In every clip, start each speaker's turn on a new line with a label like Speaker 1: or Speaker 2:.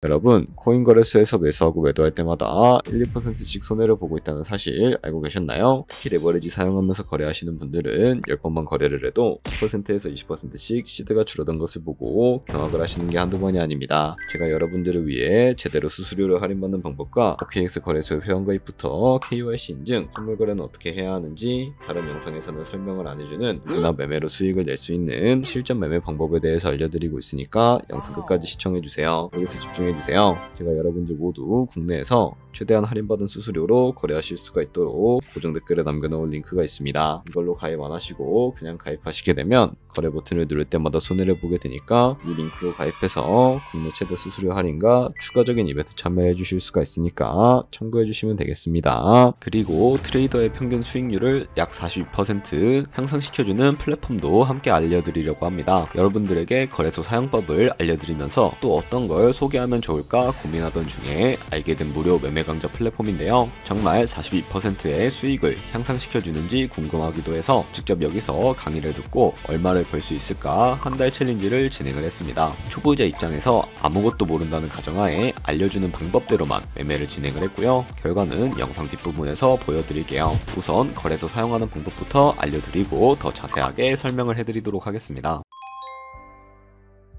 Speaker 1: 여러분, 코인 거래소에서 매수하고 매도할 때마다 1, 2%씩 손해를 보고 있다는 사실 알고 계셨나요? 특히 레버리지 사용하면서 거래하시는 분들은 10번만 거래를 해도 10%에서 20%씩 시드가 줄어든 것을 보고 경악을 하시는 게 한두 번이 아닙니다. 제가 여러분들을 위해 제대로 수수료를 할인받는 방법과 OKX 거래소의 회원가입부터 KYC 인증, 선물 거래는 어떻게 해야 하는지 다른 영상에서는 설명을 안 해주는 누구나 매매로 수익을 낼 수 있는 실전 매매 방법에 대해서 알려드리고 있으니까 영상 끝까지 시청해주세요. 여기서 집중해주세요. 제가 여러분들 모두 국내에서 최대한 할인받은 수수료로 거래하실 수가 있도록 고정 댓글에 남겨놓은 링크가 있습니다. 이걸로 가입 안 하시고 그냥 가입하시게 되면 거래 버튼을 누를 때마다 손해를 보게 되니까 이 링크로 가입해서 국내 최대 수수료 할인과 추가적인 이벤트 참여해 주실 수가 있으니까 참고해 주시면 되겠습니다. 그리고 트레이더의 평균 수익률을 약 42% 향상시켜주는 플랫폼도 함께 알려드리려고 합니다. 여러분들에게 거래소 사용법을 알려드리면서 또 어떤 걸 소개하면 좋을까 고민하던 중에 알게 된 무료 매매 강좌 플랫폼인데요. 정말 42%의 수익을 향상시켜주는지 궁금하기도 해서 직접 여기서 강의를 듣고 얼마를 벌 수 있을까 한 달 챌린지를 진행을 했습니다. 초보자 입장에서 아무것도 모른다는 가정하에 알려주는 방법대로만 매매를 진행을 했고요. 결과는 영상 뒷부분에서 보여드릴게요. 우선 거래소 사용하는 방법부터 알려드리고 더 자세하게 설명을 해드리도록 하겠습니다.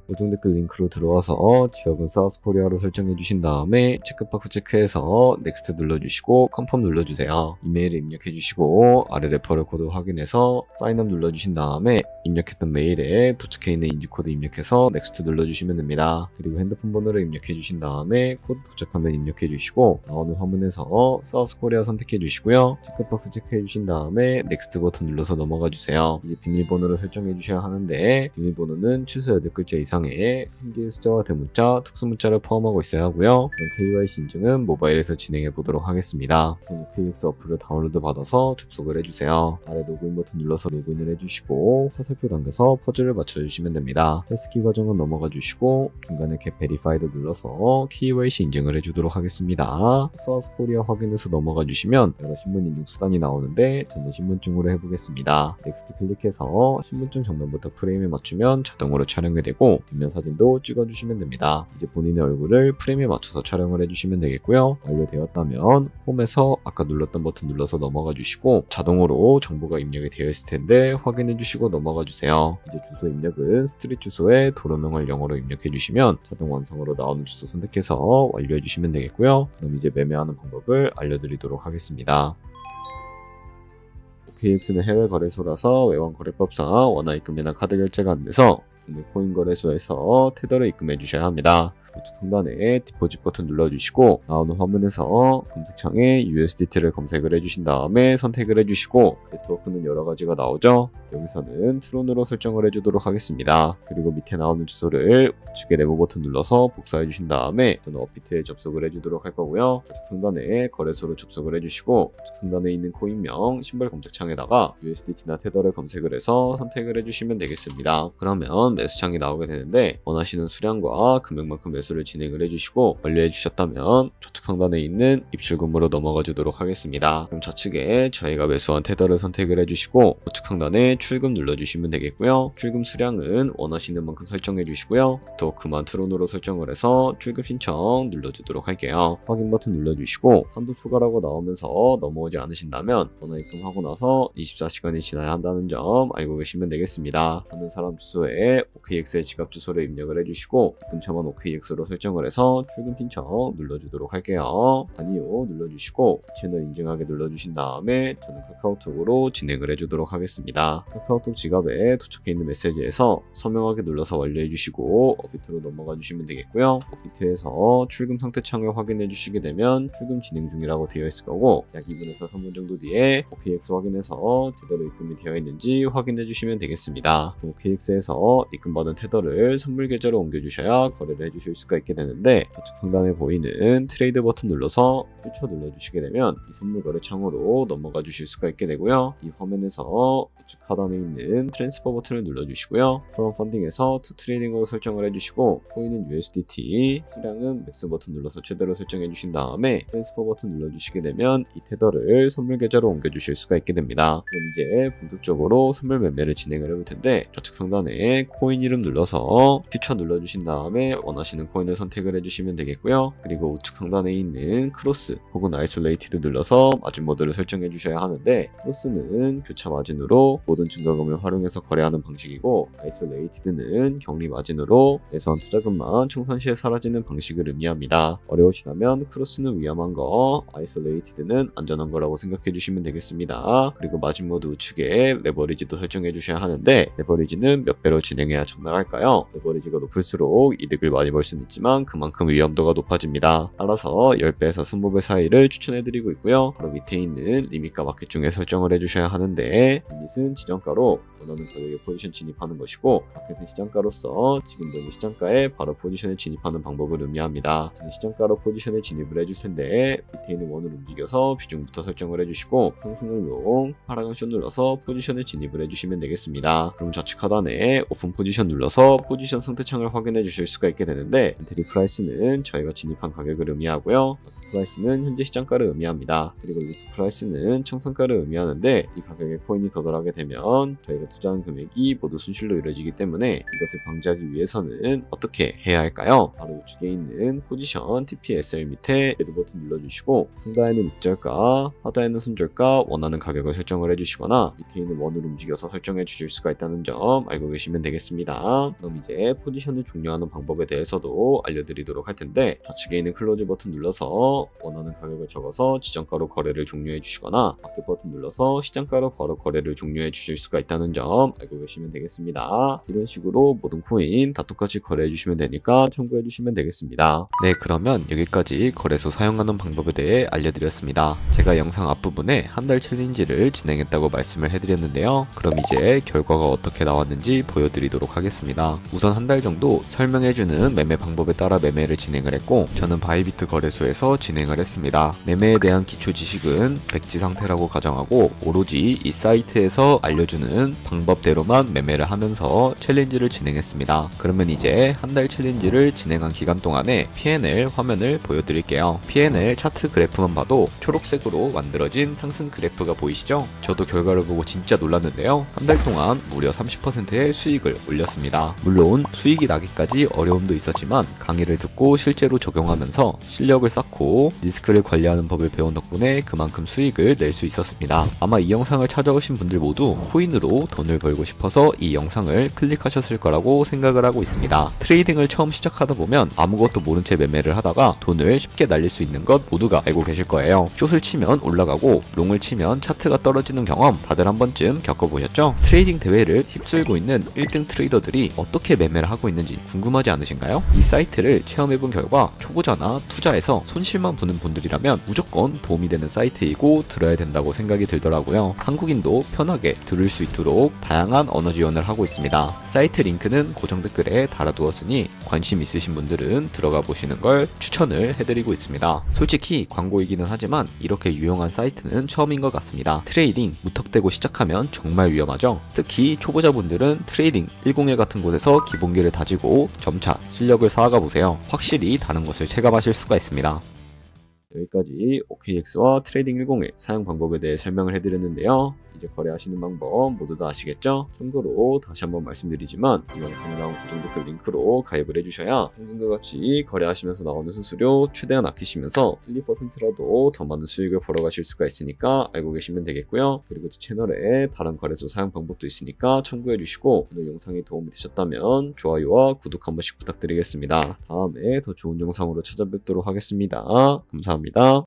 Speaker 1: 고정 댓글 링크로 들어와서 지역은 사우스코리아로 설정해 주신 다음에 체크박스 체크해서 넥스트 눌러주시고 컨펌 눌러주세요. 이메일을 입력해 주시고 아래 레퍼럴 코드 확인해서 사인업 눌러주신 다음에 입력했던 메일에 도착해 있는 인지코드 입력해서 넥스트 눌러주시면 됩니다. 그리고 핸드폰 번호를 입력해 주신 다음에 코드 도착하면 입력해 주시고 나오는 화면에서 사우스코리아 선택해 주시고요. 체크박스 체크해 주신 다음에 넥스트 버튼 눌러서 넘어가 주세요. 이제 비밀번호를 설정해 주셔야 하는데 비밀번호는 최소 8글자 이상 한 개의 숫자와 대문자, 특수문자를 포함하고 있어야 하고요. 그럼 KYC 인증은 모바일에서 진행해 보도록 하겠습니다. OKX 어플을 다운로드 받아서 접속을 해주세요. 아래 로그인 버튼 눌러서 로그인을 해주시고 화살표 당겨서 퍼즐을 맞춰주시면 됩니다. 패스키 과정은 넘어가 주시고 중간에 겟 베리파이드 눌러서 KYC 인증을 해주도록 하겠습니다. 사우스코리아 확인해서 넘어가 주시면 여러 신분 인증 수단이 나오는데 저는 신분증으로 해보겠습니다. 넥스트 클릭해서 신분증 정면부터 프레임에 맞추면 자동으로 촬영이 되고 뒷면 사진도 찍어주시면 됩니다. 이제 본인의 얼굴을 프레임에 맞춰서 촬영을 해주시면 되겠고요. 완료되었다면 홈에서 아까 눌렀던 버튼 눌러서 넘어가 주시고 자동으로 정보가 입력이 되어 있을 텐데 확인해 주시고 넘어가 주세요. 이제 주소 입력은 스트릿 주소에 도로명을 영어로 입력해 주시면 자동 완성으로 나오는 주소 선택해서 완료해 주시면 되겠고요. 그럼 이제 매매하는 방법을 알려드리도록 하겠습니다. OKX는 해외 거래소라서 외환 거래법상 원화 입금이나 카드 결제가 안 돼서 국내 코인 거래소에서 테더를 입금해 주셔야 합니다. 우측 상단에 디포짓 버튼 눌러주시고 나오는 화면에서 검색창에 USDT를 검색을 해주신 다음에 선택을 해주시고 네트워크는 여러 가지가 나오죠. 여기서는 트론으로 설정을 해주도록 하겠습니다. 그리고 밑에 나오는 주소를 우측에 네모 버튼 눌러서 복사해 주신 다음에 저는 업비트에 접속을 해주도록 할 거고요. 우측 상단에 거래소로 접속을 해주시고 우측 상단에 있는 코인명 심벌 검색창에다가 USDT나 테더를 검색을 해서 선택을 해주시면 되겠습니다. 그러면 매수창이 나오게 되는데 원하시는 수량과 금액만큼 매수를 진행을 해주시고 완료해 주셨다면 좌측 상단에 있는 입출금으로 넘어가 주도록 하겠습니다. 그럼 좌측에 저희가 매수한 테더를 선택을 해주시고 우측 상단에 출금 눌러주시면 되겠고요. 출금 수량은 원하시는 만큼 설정해 주시고요. 또 그만 트론으로 설정을 해서 출금 신청 눌러주도록 할게요. 확인 버튼 눌러주시고 한도 초과라고 나오면서 넘어오지 않으신다면 원화 입금하고 나서 24시간이 지나야 한다는 점 알고 계시면 되겠습니다. 하는 사람 주소에 OKX의 지갑 주소를 입력을 해주시고 입금처만 OKX로 설정을 해서 출금 신청 눌러주도록 할게요. 아니요 눌러주시고 채널 인증하게 눌러주신 다음에 저는 카카오톡으로 진행을 해주도록 하겠습니다. 카카오톡 지갑에 도착해 있는 메시지에서 서명하게 눌러서 완료해 주시고 업비트로 넘어가 주시면 되겠고요. 업비트에서 출금 상태 창을 확인해 주시게 되면 출금 진행 중이라고 되어 있을 거고 약 2분에서 3분 정도 뒤에 OKX 확인해서 제대로 입금이 되어 있는지 확인해 주시면 되겠습니다. OKX에서 입금받은 테더를 선물 계좌로 옮겨 주셔야 거래를 해 주실 수가 있게 되는데 좌측 상단에 보이는 트레이드 버튼 눌러서 퓨처 눌러주시게 되면 이 선물 거래 창으로 넘어가 주실 수가 있게 되고요. 이 화면에서 우측 하단에 있는 트랜스퍼 버튼을 눌러주시고요. 프롬 펀딩에서 투 트레이딩으로 설정을 해주시고 코인은 USDT, 수량은 맥스 버튼 눌러서 최대로 설정해주신 다음에 트랜스퍼 버튼 눌러주시게 되면 이 테더를 선물 계좌로 옮겨주실 수가 있게 됩니다. 그럼 이제 본격적으로 선물 매매를 진행을 해볼 텐데 좌측 상단에 코인 이름 눌러서 퓨처 눌러주신 다음에 원하시는 코인을 선택을 해주시면 되겠고요. 그리고 우측 상단에 있는 크로스 혹은 아이솔레이티드 눌러서 마진 모드를 설정해 주셔야 하는데 크로스는 교차 마진으로 모든 증가금을 활용해서 거래하는 방식이고 아이솔레이티드는 격리 마진으로 내수한 투자금만 청산 시에 사라지는 방식을 의미합니다. 어려우시다면 크로스는 위험한 거, 아이솔레이티드는 안전한 거라고 생각해 주시면 되겠습니다. 그리고 마진 모드 우측에 레버리지도 설정해 주셔야 하는데 레버리지는 몇 배로 진행해야 적당할까요? 레버리지가 높을수록 이득을 많이 벌 수는 있지만 그만큼 위험도가 높아집니다. 따라서 10배에서 20배 사이를 추천해드리고 있고요. 바로 밑에 있는 리밋과 마켓 중에 설정을 해주셔야 하는데 리밋은 지정가로 원하는 가격에 포지션 진입하는 것이고 마켓은 시장가로서 지금 보이는 시장가에 바로 포지션에 진입하는 방법을 의미합니다. 시장가로 포지션에 진입을 해줄 텐데 밑에 있는 원을 움직여서 비중부터 설정을 해주시고 상승을 롱, 하락을 숏 눌러서 포지션에 진입을 해주시면 되겠습니다. 그럼 좌측 하단에 오픈 포지션 눌러서 포지션 상태창을 확인해 주실 수가 있게 되는데 엔트리 프라이스는 저희가 진입한 가격을 의미하고요. 프라이스는 현재 시장가를 의미합니다. 그리고 리스크 프라이스는 청산가를 의미하는데 이 가격에 코인이 도달하게 되면 저희가 투자한 금액이 모두 순실로 이루어지기 때문에 이것을 방지하기 위해서는 어떻게 해야 할까요? 바로 우측에 있는 포지션 TPSL 밑에 레드 버튼 눌러주시고 상단에는 익절가, 하단에는 손절가 원하는 가격을 설정을 해주시거나 밑에 있는 원을 움직여서 설정해 주실 수가 있다는 점 알고 계시면 되겠습니다. 그럼 이제 포지션을 종료하는 방법에 대해서도 알려드리도록 할 텐데 좌측에 있는 클로즈 버튼 눌러서 원하는 가격을 적어서 지정가로 거래를 종료해 주시거나 마켓 버튼 눌러서 시장가로 바로 거래를 종료해 주실 수가 있다는 점 알고 계시면 되겠습니다. 이런 식으로 모든 코인 다 똑같이 거래해 주시면 되니까 참고해 주시면 되겠습니다. 네, 그러면 여기까지 거래소 사용하는 방법에 대해 알려드렸습니다. 제가 영상 앞부분에 한 달 챌린지를 진행했다고 말씀을 해드렸는데요. 그럼 이제 결과가 어떻게 나왔는지 보여드리도록 하겠습니다. 우선 한 달 정도 설명해주는 매매 방법에 따라 매매를 진행을 했고 저는 바이비트 거래소에서 진행을 했습니다. 매매에 대한 기초 지식은 백지 상태라고 가정하고 오로지 이 사이트에서 알려주는 방법대로만 매매를 하면서 챌린지를 진행했습니다. 그러면 이제 한 달 챌린지를 진행한 기간 동안에 P&L 화면을 보여드릴게요. P&L 차트 그래프만 봐도 초록색으로 만들어진 상승 그래프가 보이시죠? 저도 결과를 보고 진짜 놀랐는데요. 한 달 동안 무려 30%의 수익을 올렸습니다. 물론 수익이 나기까지 어려움도 있었지만 강의를 듣고 실제로 적용하면서 실력을 쌓고 리스크를 관리하는 법을 배운 덕분에 그만큼 수익을 낼 수 있었습니다. 아마 이 영상을 찾아오신 분들 모두 코인으로 돈을 벌고 싶어서 이 영상을 클릭하셨을 거라고 생각을 하고 있습니다. 트레이딩을 처음 시작하다 보면 아무것도 모른 채 매매를 하다가 돈을 쉽게 날릴 수 있는 것 모두가 알고 계실 거예요. 숏을 치면 올라가고 롱을 치면 차트가 떨어지는 경험 다들 한 번쯤 겪어보셨죠? 트레이딩 대회를 휩쓸고 있는 1등 트레이더들이 어떻게 매매를 하고 있는지 궁금하지 않으신가요? 이 사이트를 체험해본 결과 초보자나 투자에서 손실만 보는 분들이라면 무조건 도움이 되는 사이트이고 들어야 된다고 생각이 들더라고요. 한국인도 편하게 들을 수 있도록 다양한 언어 지원을 하고 있습니다. 사이트 링크는 고정 댓글에 달아두었으니 관심 있으신 분들은 들어가 보시는 걸 추천을 해드리고 있습니다. 솔직히 광고이기는 하지만 이렇게 유용한 사이트는 처음인 것 같습니다. 트레이딩 무턱대고 시작하면 정말 위험하죠. 특히 초보자분들은 트레이딩 101 같은 곳에서 기본기를 다지고 점차 실력을 쌓아가 보세요. 확실히 다른 것을 체감하실 수가 있습니다. 여기까지 OKX와 트레이딩 101 사용 방법에 대해 설명을 해드렸는데요. 이제 거래하시는 방법 모두 다 아시겠죠? 참고로 다시 한번 말씀드리지만 이 영상에 나온 고정 댓글 링크로 가입을 해주셔야 현금과 같이 거래하시면서 나오는 수수료 최대한 아끼시면서 1, 2%라도 더 많은 수익을 벌어가실 수가 있으니까 알고 계시면 되겠고요. 그리고 제 채널에 다른 거래소 사용 방법도 있으니까 참고해주시고 오늘 영상이 도움이 되셨다면 좋아요와 구독 한 번씩 부탁드리겠습니다. 다음에 더 좋은 영상으로 찾아뵙도록 하겠습니다. 감사합니다.